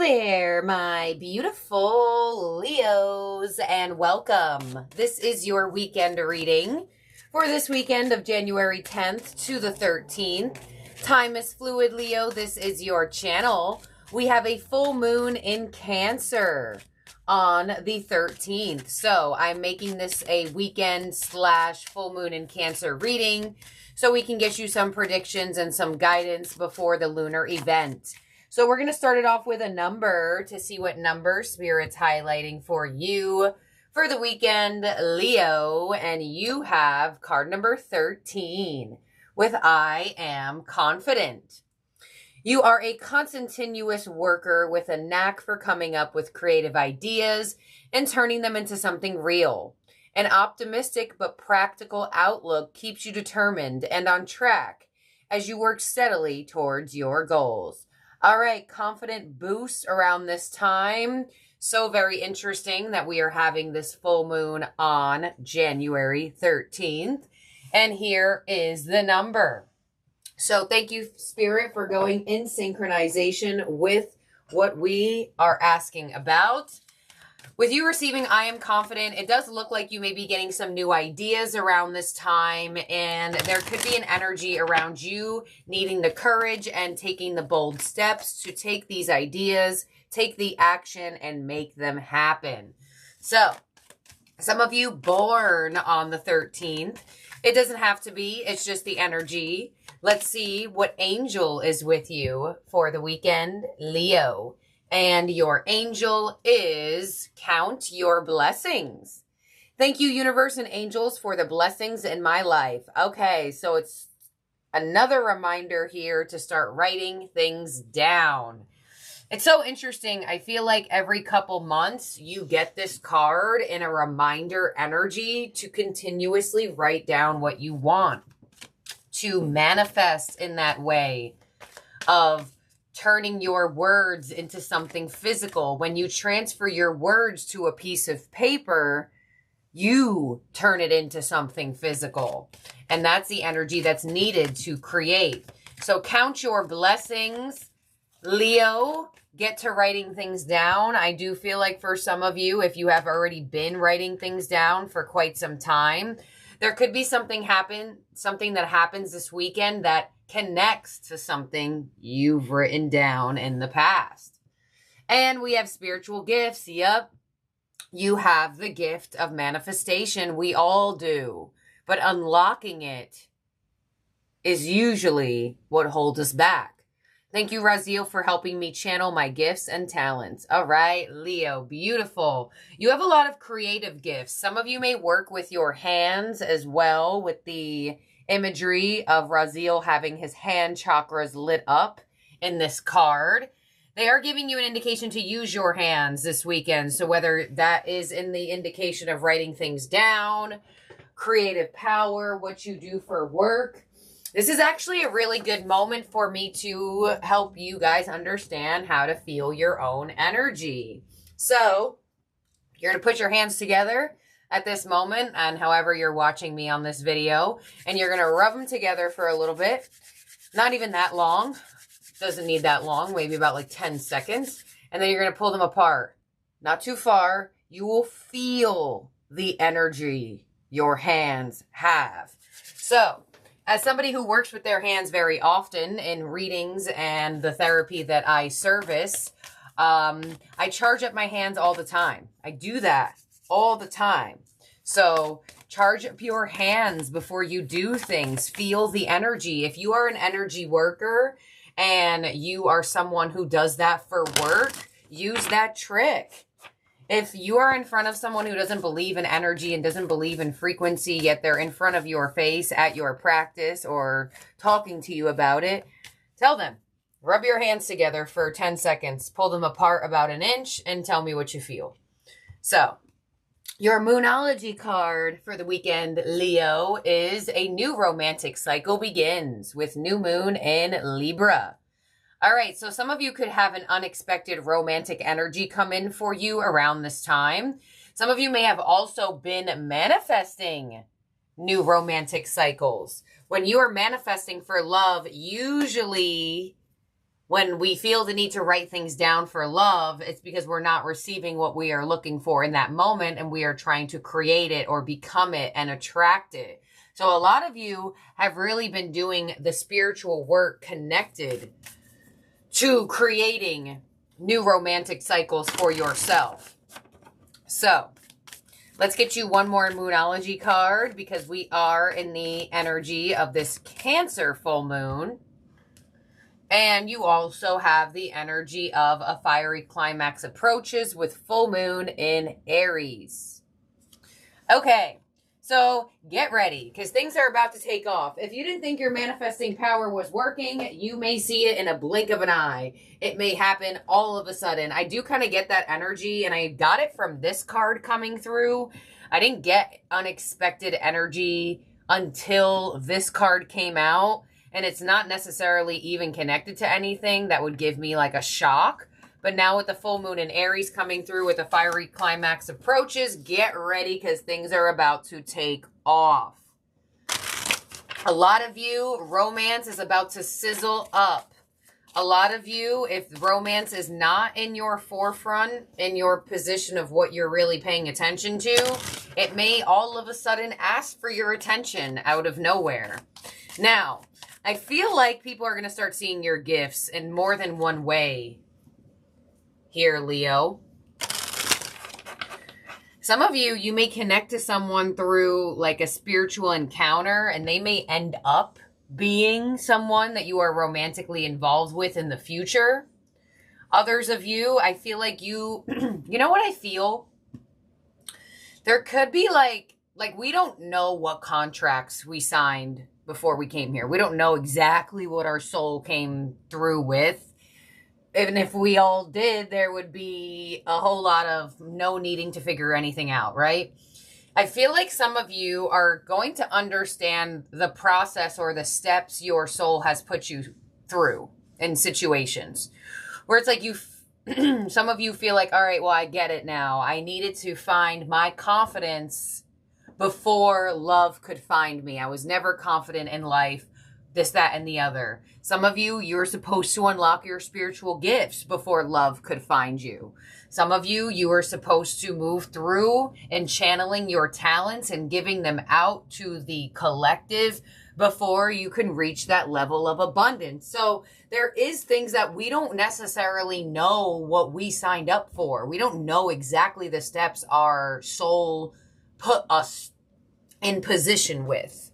there, my beautiful Leos, and welcome. This is your weekend reading for this weekend of January 10th to the 13th. Time is fluid, Leo. This is your channel. We have a full moon in Cancer on the 13th. So I'm making this a weekend / full moon in Cancer reading so we can get you some predictions and some guidance before the lunar event. So we're going to start it off with a number to see what number Spirit's highlighting for you for the weekend, Leo. And you have card number 13 with I am confident. You are a continuous worker with a knack for coming up with creative ideas and turning them into something real. An optimistic but practical outlook keeps you determined and on track as you work steadily towards your goals. All right, confident boost around this time. So very interesting that we are having this full moon on January 13th. And here is the number. So thank you, Spirit, for going in synchronization with what we are asking about. With you receiving I am confident, it does look like you may be getting some new ideas around this time, and there could be an energy around you needing the courage and taking the bold steps to take these ideas, take the action, and make them happen. So, some of you born on the 13th, it doesn't have to be, it's just the energy. Let's see what angel is with you for the weekend, Leo. And your angel is count your blessings. Thank you, universe and angels, for the blessings in my life. Okay, so it's another reminder here to start writing things down. It's so interesting. I feel like every couple months you get this card in a reminder energy to continuously write down what you want, to manifest in that way of turning your words into something physical. When you transfer your words to a piece of paper, you turn it into something physical. And that's the energy that's needed to create. So count your blessings, Leo. Get to writing things down. I do feel like for some of you, if you have already been writing things down for quite some time, there could be something that happens this weekend that connects to something you've written down in the past. And we have spiritual gifts. Yep. You have the gift of manifestation. We all do. But unlocking it is usually what holds us back. Thank you, Raziel, for helping me channel my gifts and talents. All right, Leo, beautiful. You have a lot of creative gifts. Some of you may work with your hands as well, with the imagery of Raziel having his hand chakras lit up in this card. They are giving you an indication to use your hands this weekend. So whether that is in the indication of writing things down, creative power, what you do for work, this is actually a really good moment for me to help you guys understand how to feel your own energy. So you're going to put your hands together at this moment, and however you're watching me on this video, and you're going to rub them together for a little bit. Not even that long. Doesn't need that long, maybe about like 10 seconds. And then you're going to pull them apart. Not too far. You will feel the energy your hands have. So, as somebody who works with their hands very often in readings and the therapy that I service, I charge up my hands all the time. I do that all the time. So charge up your hands before you do things. Feel the energy. If you are an energy worker and you are someone who does that for work, use that trick. If you are in front of someone who doesn't believe in energy and doesn't believe in frequency, yet they're in front of your face at your practice or talking to you about it, tell them, rub your hands together for 10 seconds, pull them apart about an inch, and tell me what you feel. So, your Moonology card for the weekend, Leo, is a new romantic cycle begins with new moon in Libra. All right, so some of you could have an unexpected romantic energy come in for you around this time. Some of you may have also been manifesting new romantic cycles. When you are manifesting for love, usually when we feel the need to write things down for love, it's because we're not receiving what we are looking for in that moment, and we are trying to create it or become it and attract it. So a lot of you have really been doing the spiritual work connected to creating new romantic cycles for yourself. So let's get you one more Moonology card, because we are in the energy of this Cancer full moon. And you also have the energy of a fiery climax approaches with full moon in Aries. Okay, so get ready, because things are about to take off. If you didn't think your manifesting power was working, you may see it in a blink of an eye. It may happen all of a sudden. I do kind of get that energy, and I got it from this card coming through. I didn't get unexpected energy until this card came out. And it's not necessarily even connected to anything that would give me like a shock. But now with the full moon in Aries coming through with the fiery climax approaches, get ready, because things are about to take off. A lot of you, romance is about to sizzle up. A lot of you, if romance is not in your forefront, in your position of what you're really paying attention to, it may all of a sudden ask for your attention out of nowhere. Now, I feel like people are going to start seeing your gifts in more than one way here, Leo. Some of you, you may connect to someone through like a spiritual encounter, and they may end up being someone that you are romantically involved with in the future. Others of you, I feel like you know what I feel? There could be like we don't know what contracts we signed before we came here. We don't know exactly what our soul came through with. Even if we all did, there would be a whole lot of no needing to figure anything out, right? I feel like some of you are going to understand the process or the steps your soul has put you through in situations where it's like some of you feel like, all right, well, I get it now. I needed to find my confidence before love could find me. I was never confident in life, this, that, and the other. Some of you, you're supposed to unlock your spiritual gifts before love could find you. Some of you, you are supposed to move through and channeling your talents and giving them out to the collective before you can reach that level of abundance. So there is things that we don't necessarily know what we signed up for. We don't know exactly the steps our soul put us in position with.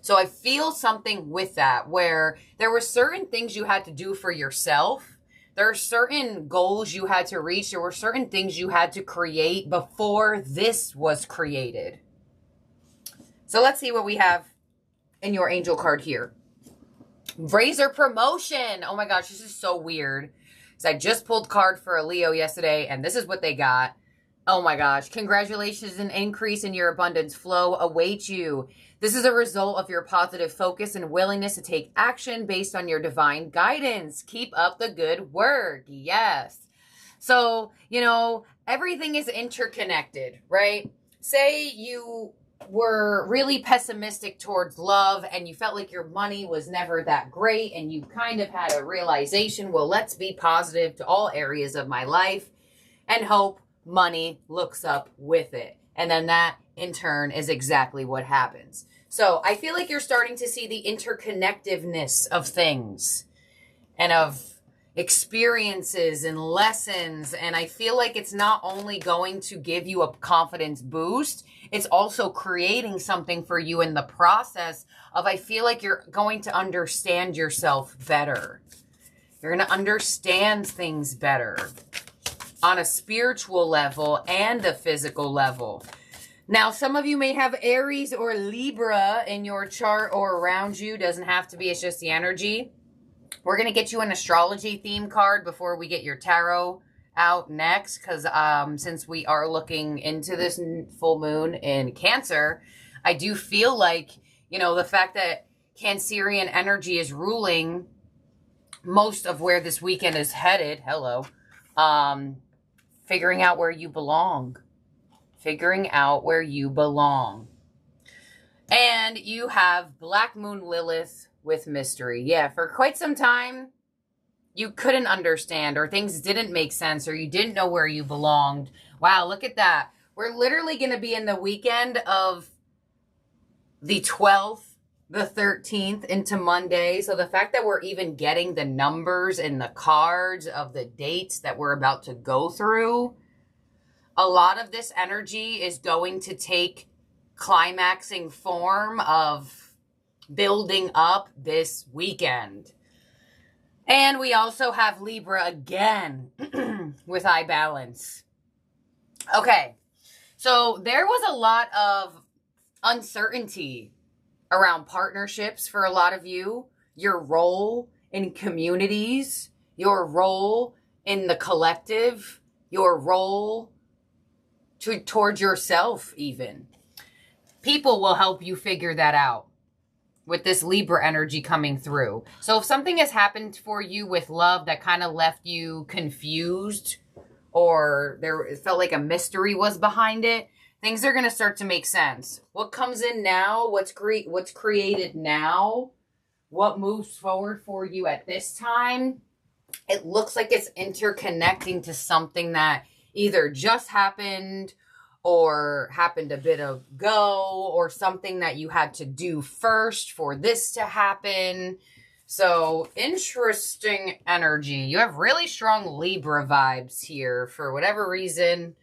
So I feel something with that, where there were certain things you had to do for yourself. There are certain goals you had to reach. There were certain things you had to create before this was created. So let's see what we have in your angel card here. Razor promotion. Oh my gosh, this is so weird. So I just pulled card for a Leo yesterday, and this is what they got. Oh my gosh. Congratulations, an increase in your abundance flow awaits you. This is a result of your positive focus and willingness to take action based on your divine guidance. Keep up the good work. Yes. So, everything is interconnected, right? Say you were really pessimistic towards love and you felt like your money was never that great, and you kind of had a realization, well, let's be positive to all areas of my life and hope money looks up with it. And then that in turn is exactly what happens. So I feel like you're starting to see the interconnectiveness of things and of experiences and lessons. And I feel like it's not only going to give you a confidence boost, it's also creating something for you in the process of, I feel like you're going to understand yourself better. You're going to understand things better on a spiritual level and a physical level. Now, some of you may have Aries or Libra in your chart or around you. Doesn't have to be. It's just the energy. We're going to get you an astrology theme card before we get your tarot out next, because since we are looking into this full moon in Cancer, I do feel like, the fact that Cancerian energy is ruling most of where this weekend is headed. Hello. Figuring out where you belong. Figuring out where you belong. And you have Black Moon Lilith with mystery. Yeah, for quite some time, you couldn't understand, or things didn't make sense, or you didn't know where you belonged. Wow, look at that. We're literally going to be in the weekend of the 12th, the 13th into Monday. So the fact that we're even getting the numbers and the cards of the dates that we're about to go through, a lot of this energy is going to take climaxing form of building up this weekend. And we also have Libra again with eye balance. Okay, so there was a lot of uncertainty around partnerships for a lot of you, your role in communities, your role in the collective, your role towards yourself even. People will help you figure that out with this Libra energy coming through. So if something has happened for you with love that kind of left you confused, or it felt like a mystery was behind it, things are going to start to make sense. What comes in now, what's created now, what moves forward for you at this time, it looks like it's interconnecting to something that either just happened or happened a bit ago, or something that you had to do first for this to happen. So interesting energy. You have really strong Libra vibes here. For whatever reason,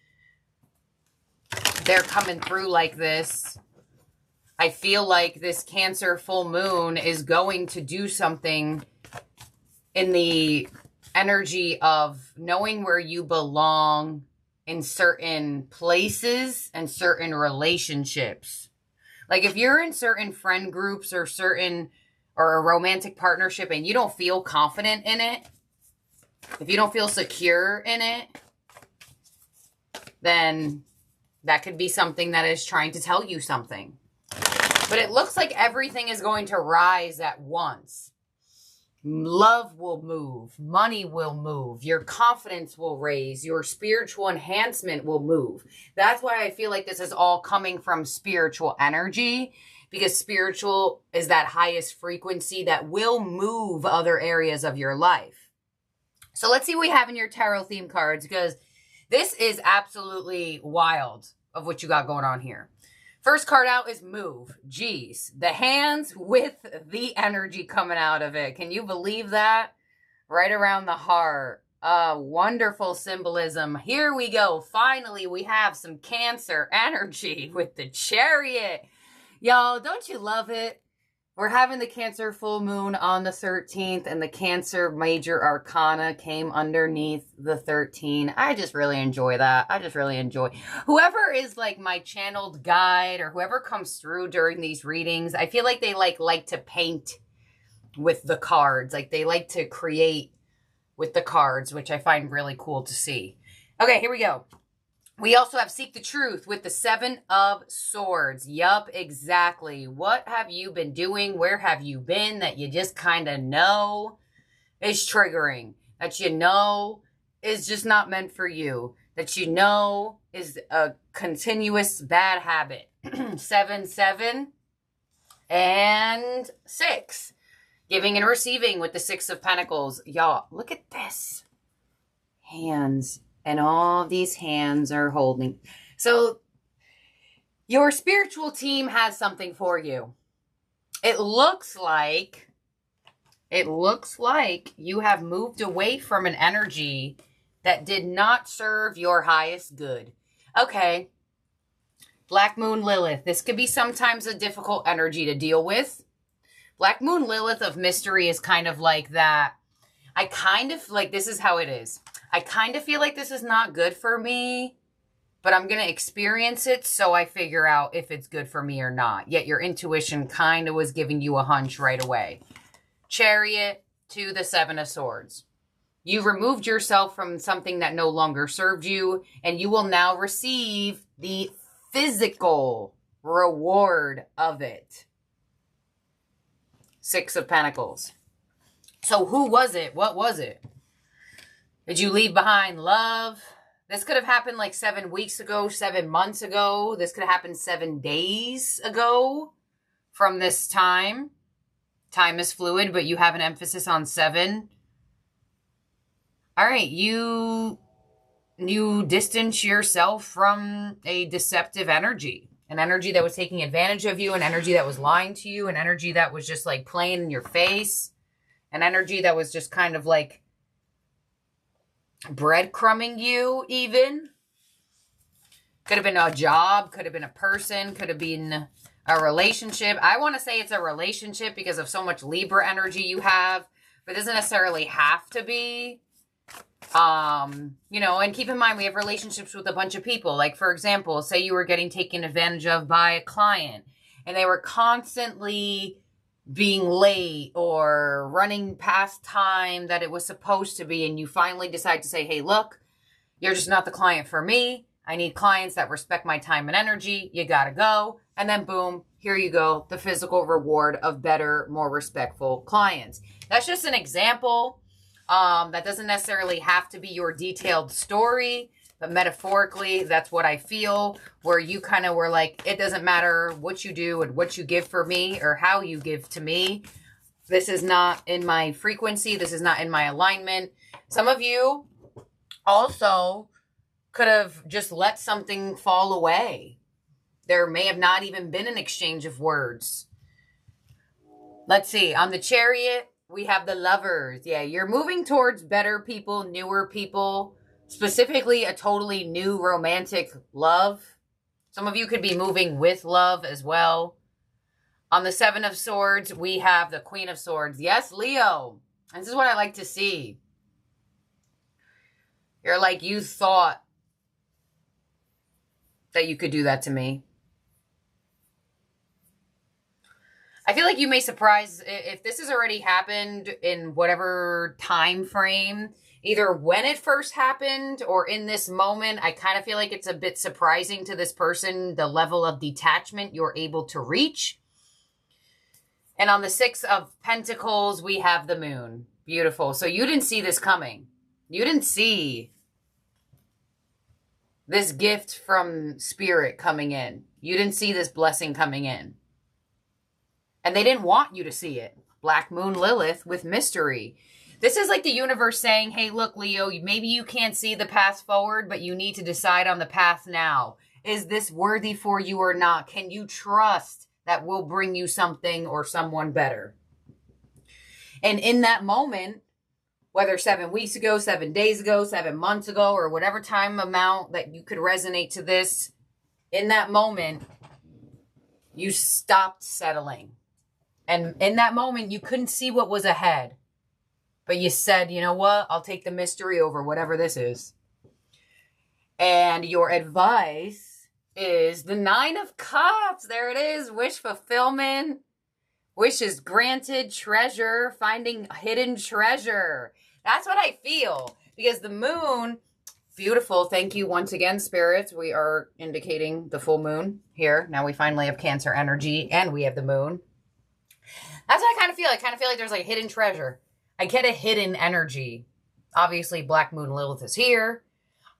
they're coming through like this. I feel like this Cancer full moon is going to do something in the energy of knowing where you belong in certain places and certain relationships. Like if you're in certain friend groups or a romantic partnership and you don't feel confident in it, if you don't feel secure in it, then that could be something that is trying to tell you something. But it looks like everything is going to rise at once. Love will move. Money will move. Your confidence will raise. Your spiritual enhancement will move. That's why I feel like this is all coming from spiritual energy, because spiritual is that highest frequency that will move other areas of your life. So let's see what we have in your tarot theme cards, because this is absolutely wild of what you got going on here. First card out is move. Geez, the hands with the energy coming out of it. Can you believe that? Right around the heart. Wonderful symbolism. Here we go. Finally, we have some Cancer energy with the Chariot. Y'all, don't you love it? We're having the Cancer full moon on the 13th, and the Cancer major arcana came underneath the 13. I just really enjoy that. I just really enjoy. Whoever is like my channeled guide, or whoever comes through during these readings, I feel like they like to paint with the cards. Like they like to create with the cards, which I find really cool to see. Okay, here we go. We also have Seek the Truth with the 7 of Swords. Yup, exactly. What have you been doing? Where have you been that you just kind of know is triggering? That you know is just not meant for you. That you know is a continuous bad habit. 7, 7, and 6. Giving and receiving with the 6 of Pentacles. Y'all, look at this. Hands. And all these hands are holding. So your spiritual team has something for you. It looks like you have moved away from an energy that did not serve your highest good. Okay. Black Moon Lilith. This could be sometimes a difficult energy to deal with. Black Moon Lilith of mystery is kind of like that. I kind of like, this is how it is. I kind of feel like this is not good for me, but I'm going to experience it so I figure out if it's good for me or not. Yet your intuition kind of was giving you a hunch right away. Chariot to the 7 of Swords. You removed yourself from something that no longer served you, and you will now receive the physical reward of it. 6 of Pentacles. So who was it? What was it? Did you leave behind love? This could have happened like 7 weeks ago, 7 months ago. This could have happened 7 days ago from this time. Time is fluid, but you have an emphasis on 7. All right, you distance yourself from a deceptive energy, an energy that was taking advantage of you, an energy that was lying to you, an energy that was just like playing in your face, an energy that was just kind of like breadcrumbing you even. Could have been a job, could have been a person, could have been a relationship. I want to say it's a relationship because of so much Libra energy you have, but it doesn't necessarily have to be. You know, and keep in mind, we have relationships with a bunch of people. Like, for example, say you were getting taken advantage of by a client and they were constantly being late or running past time that it was supposed to be. And you finally decide to say, hey, look, you're just not the client for me. I need clients that respect my time and energy. You got to go. And then boom, here you go. The physical reward of better, more respectful clients. That's just an example. That doesn't necessarily have to be your detailed story, but metaphorically, that's what I feel, where you kind of were like, it doesn't matter what you do and what you give for me or how you give to me. This is not in my frequency. This is not in my alignment. Some of you also could have just let something fall away. There may have not even been an exchange of words. Let's see, on the Chariot, we have the Lovers. Yeah, you're moving towards better people, newer people, specifically a totally new romantic love. Some of you could be moving with love as well. On the Seven of Swords, we have the Queen of Swords. Yes, Leo. This is what I like to see. You're like, you thought that you could do that to me. I feel like you may surprise if this has already happened in whatever time frame, either when it first happened or in this moment. I kind of feel like it's a bit surprising to this person, the level of detachment you're able to reach. And on the Six of Pentacles, we have the Moon. Beautiful. So you didn't see this coming. You didn't see this gift from Spirit coming in. You didn't see this blessing coming in. And they didn't want you to see it. Black Moon Lilith with mystery. This is like the universe saying, hey, look, Leo, maybe you can't see the path forward, but you need to decide on the path now. Is this worthy for you or not? Can you trust that will bring you something or someone better? And in that moment, whether 7 weeks ago, 7 days ago, 7 months ago, or whatever time amount that you could resonate to this, in that moment, you stopped settling. And in that moment, you couldn't see what was ahead. But you said, you know what? I'll take the mystery over whatever this is. And your advice is the Nine of Cups. There it is. Wish fulfillment. Wishes granted. Treasure. Finding hidden treasure. That's what I feel. Because the moon, beautiful. Thank you once again, spirits. We are indicating the full moon here. Now we finally have Cancer energy and we have the moon. That's what I kind of feel. I kind of feel like there's like hidden treasure. I get a hidden energy. Obviously, Black Moon Lilith is here.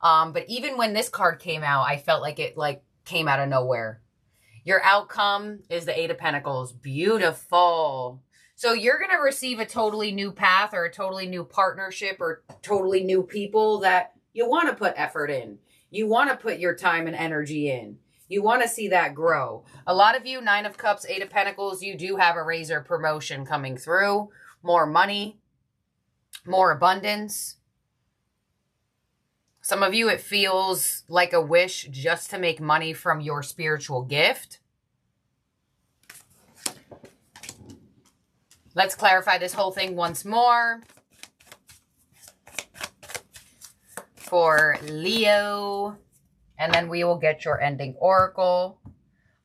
But even when this card came out, I felt like it like came out of nowhere. Your outcome is the Eight of Pentacles. Beautiful. So you're going to receive a totally new path or a totally new partnership or totally new people that you want to put effort in. You want to put your time and energy in. You want to see that grow. A lot of you, Nine of Cups, Eight of Pentacles, you do have a raise or promotion coming through. More money, more abundance. Some of you, it feels like a wish just to make money from your spiritual gift. Let's clarify this whole thing once more. For Leo. And then we will get your ending oracle.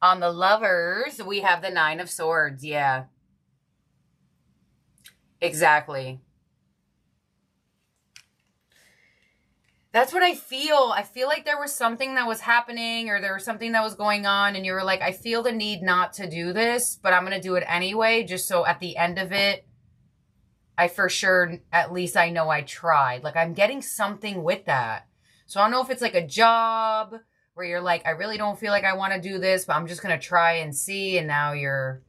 On the Lovers, we have the Nine of Swords. Yeah. Exactly. That's what I feel. I feel like there was something that was happening or there was something that was going on and you were like, I feel the need not to do this, but I'm going to do it anyway, just so at the end of it, I for sure, at least I know I tried. Like I'm getting something with that. So I don't know if it's like a job where you're like, I really don't feel like I want to do this, but I'm just going to try and see. And now you're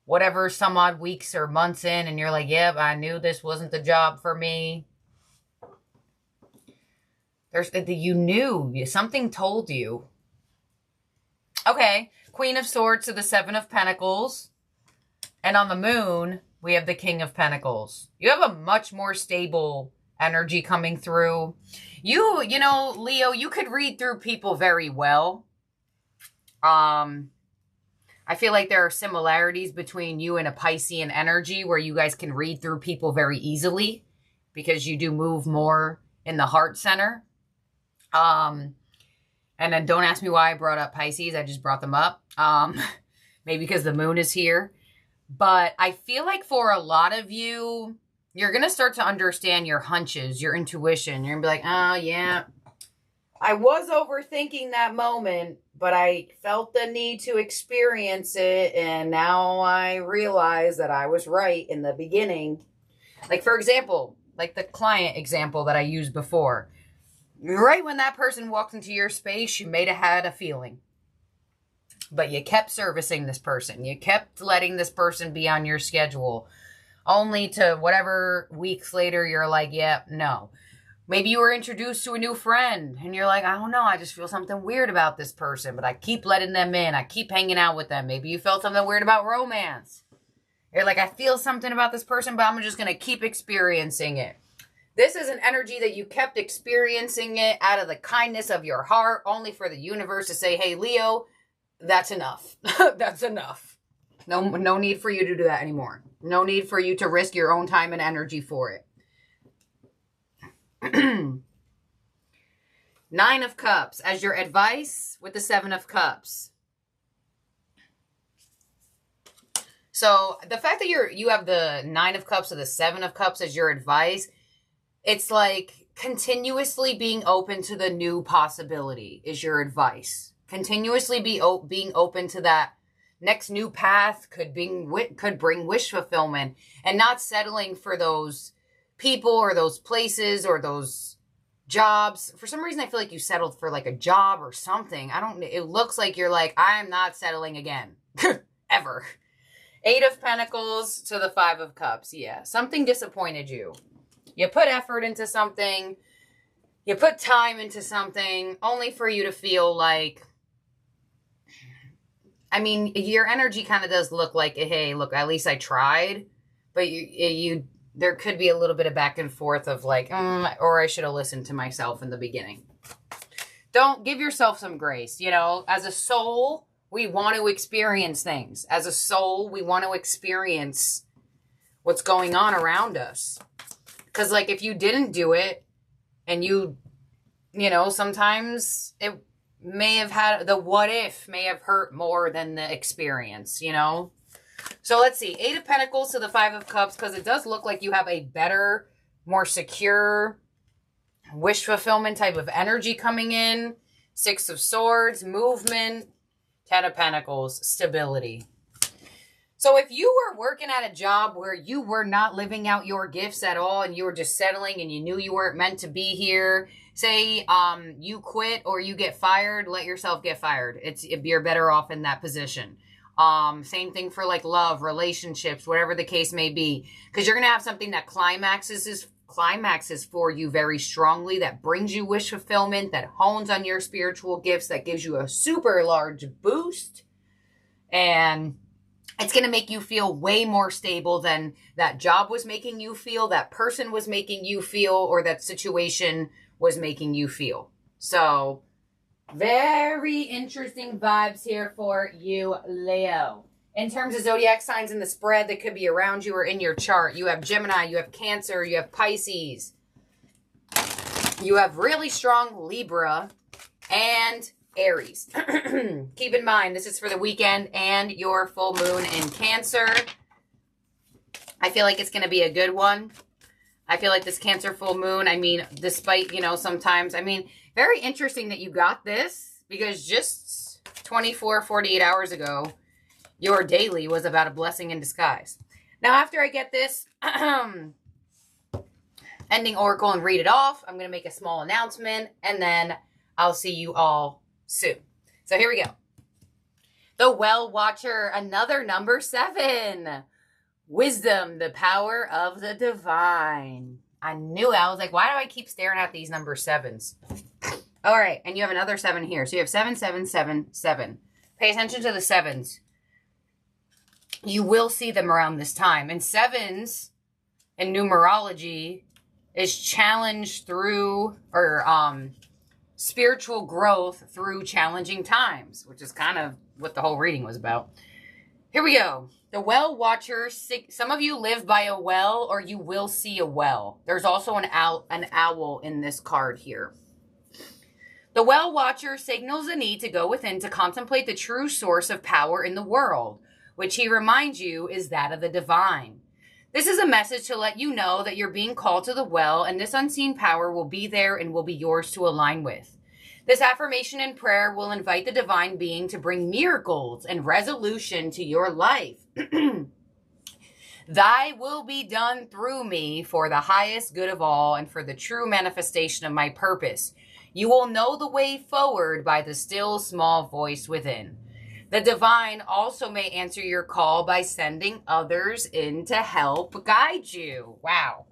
whatever, some odd weeks or months in and you're like, yep, I knew this wasn't the job for me. You knew. Something told you. Okay. Queen of Swords to the Seven of Pentacles. And on the moon, we have the King of Pentacles. You have a much more stable energy coming through. You know, Leo, you could read through people very well. I feel like there are similarities between you and a Piscean energy where you guys can read through people very easily because you do move more in the heart center. And then don't ask me why I brought up Pisces. I just brought them up. Maybe because the moon is here. But I feel like for a lot of you, you're going to start to understand your hunches, your intuition. You're going to be like, oh, yeah, I was overthinking that moment, but I felt the need to experience it. And now I realize that I was right in the beginning. Like, for example, like the client example that I used before. Right when that person walked into your space, you may have had a feeling. But you kept servicing this person. You kept letting this person be on your schedule. Only to whatever weeks later, you're like, yeah, no. Maybe you were introduced to a new friend. And you're like, I don't know. I just feel something weird about this person. But I keep letting them in. I keep hanging out with them. Maybe you felt something weird about romance. You're like, I feel something about this person, but I'm just going to keep experiencing it. This is an energy that you kept experiencing it out of the kindness of your heart, only for the universe to say, hey, Leo, that's enough. That's enough. No need for you to do that anymore. No need for you to risk your own time and energy for it. 9 of Cups as your advice with the 7 of Cups. So the fact that you have the 9 of Cups or the 7 of Cups as your advice, it's like continuously being open to the new possibility is your advice. Continuously being open to that next new path could bring wish fulfillment, and not settling for those people or those places or those jobs. For some reason, I feel like you settled for like a job or something. It looks like you're like, I'm not settling again. Ever. 8 of Pentacles to the 5 of Cups. Yeah, something disappointed you. You put effort into something. You put time into something only for you to feel like, I mean, your energy kind of does look like, hey, look, at least I tried. But there could be a little bit of back and forth of like, or I should have listened to myself in the beginning. Don't give yourself some grace. You know, as a soul, we want to experience things. As a soul, we want to experience what's going on around us. Because, like, if you didn't do it and you know, sometimes it may have had, the what if may have hurt more than the experience, you know? So let's see. 8 of Pentacles to the 5 of Cups, because it does look like you have a better, more secure wish fulfillment type of energy coming in. 6 of Swords, movement. 10 of Pentacles, stability. So if you were working at a job where you were not living out your gifts at all and you were just settling and you knew you weren't meant to be here, say you quit or you get fired, let yourself get fired. You're better off in that position. Same thing for like love, relationships, whatever the case may be. Because you're going to have something that climaxes for you very strongly, that brings you wish fulfillment, that hones on your spiritual gifts, that gives you a super large boost. And it's going to make you feel way more stable than that job was making you feel, that person was making you feel, or that situation was making you feel. So, very interesting vibes here for you, Leo. In terms of zodiac signs in the spread that could be around you or in your chart, you have Gemini, you have Cancer, you have Pisces. You have really strong Libra and Aries. Keep in mind, this is for the weekend and your full moon in Cancer. I feel like it's going to be a good one. I feel like this Cancer full moon, I mean, despite, you know, sometimes, I mean, very interesting that you got this, because just 48 hours ago, your daily was about a blessing in disguise. Now, after I get this ending oracle and read it off, I'm going to make a small announcement, and then I'll see you all soon. So here we go. The Well Watcher, another number 7. Wisdom, the power of the divine. I knew it. I was like, why do I keep staring at these number 7s? All right, and you have another 7 here. So you have 7, 7, 7, 7. Pay attention to the 7s. You will see them around this time. And 7s in numerology is challenged through, or spiritual growth through challenging times, which is kind of what the whole reading was about. Here we go. The well watcher. Some of you live by a well, or you will see a well. There's also an owl in this card here. The well watcher signals the need to go within to contemplate the true source of power in the world, which he reminds you is that of the divine. This is a message to let you know that you're being called to the well, and this unseen power will be there and will be yours to align with. This affirmation and prayer will invite the divine being to bring miracles and resolution to your life. Thy will be done through me for the highest good of all and for the true manifestation of my purpose. You will know the way forward by the still small voice within. The divine also may answer your call by sending others in to help guide you. Wow.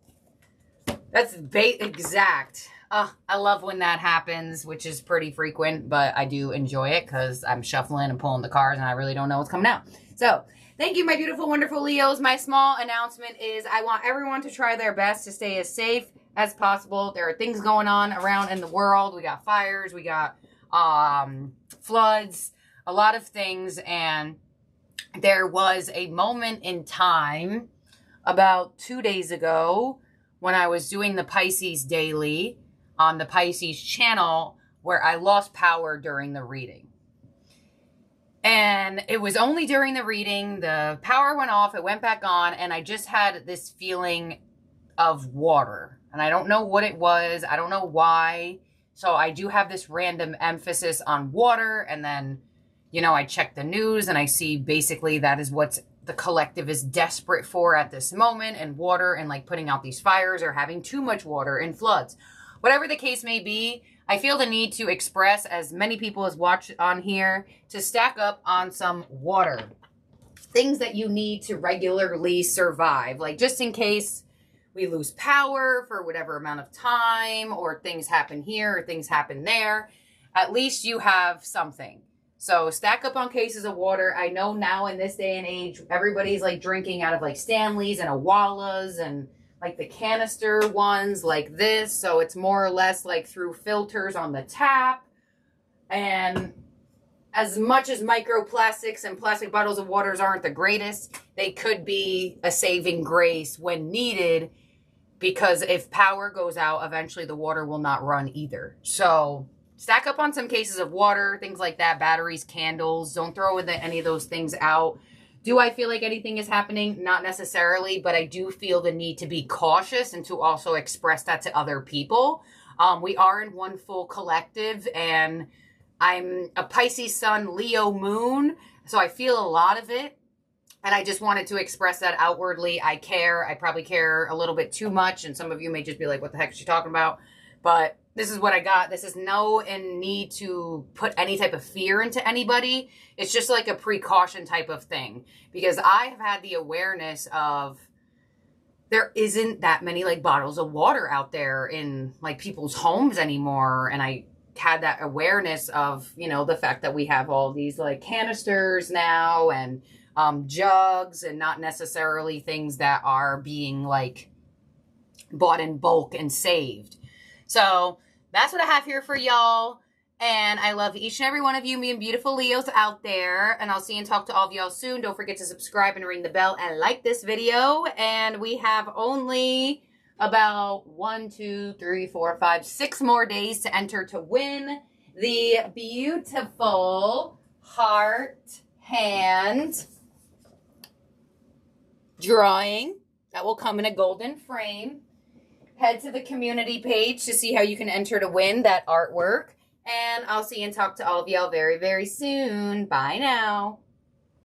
That's exact. I love when that happens, which is pretty frequent, but I do enjoy it because I'm shuffling and pulling the cards and I really don't know what's coming out. So, thank you, my beautiful, wonderful Leos. My small announcement is I want everyone to try their best to stay as safe as possible. There are things going on around in the world. We got fires, we got floods, a lot of things, and there was a moment in time about 2 days ago when I was doing the Pisces Daily on the Pisces channel where I lost power during the reading. And it was only during the reading, the power went off, it went back on, and I just had this feeling of water. And I don't know what it was, I don't know why. So I do have this random emphasis on water, and then, you know, I check the news and I see basically that is what the collective is desperate for at this moment, and water, and like putting out these fires or having too much water and floods. Whatever the case may be, I feel the need to express, as many people as watch on here, to stack up on some water. Things that you need to regularly survive. Like just in case we lose power for whatever amount of time, or things happen here or things happen there, at least you have something. So stack up on cases of water. I know now in this day and age, everybody's like drinking out of like Stanleys and Awalas and like the canister ones like this. So it's more or less like through filters on the tap. And as much as microplastics and plastic bottles of waters aren't the greatest, they could be a saving grace when needed, because if power goes out, eventually the water will not run either. So stack up on some cases of water, things like that, batteries, candles. Don't throw any of those things out. Do I feel like anything is happening? Not necessarily, but I do feel the need to be cautious and to also express that to other people. We are in one full collective, and I'm a Pisces sun, Leo moon, so I feel a lot of it. And I just wanted to express that outwardly. I care. I probably care a little bit too much, and some of you may just be like, what the heck is she talking about? But this is what I got. This is no need to put any type of fear into anybody. It's just like a precaution type of thing. Because I have had the awareness of there isn't that many like bottles of water out there in like people's homes anymore. And I had that awareness of, you know, the fact that we have all these like canisters now and jugs, and not necessarily things that are being like bought in bulk and saved. So that's what I have here for y'all. And I love each and every one of you, me and beautiful Leos out there. And I'll see and talk to all of y'all soon. Don't forget to subscribe and ring the bell and like this video. And we have only about 6 more days to enter to win the beautiful heart hand drawing that will come in a golden frame. Head to the community page to see how you can enter to win that artwork. And I'll see and talk to all of y'all very, very soon. Bye now.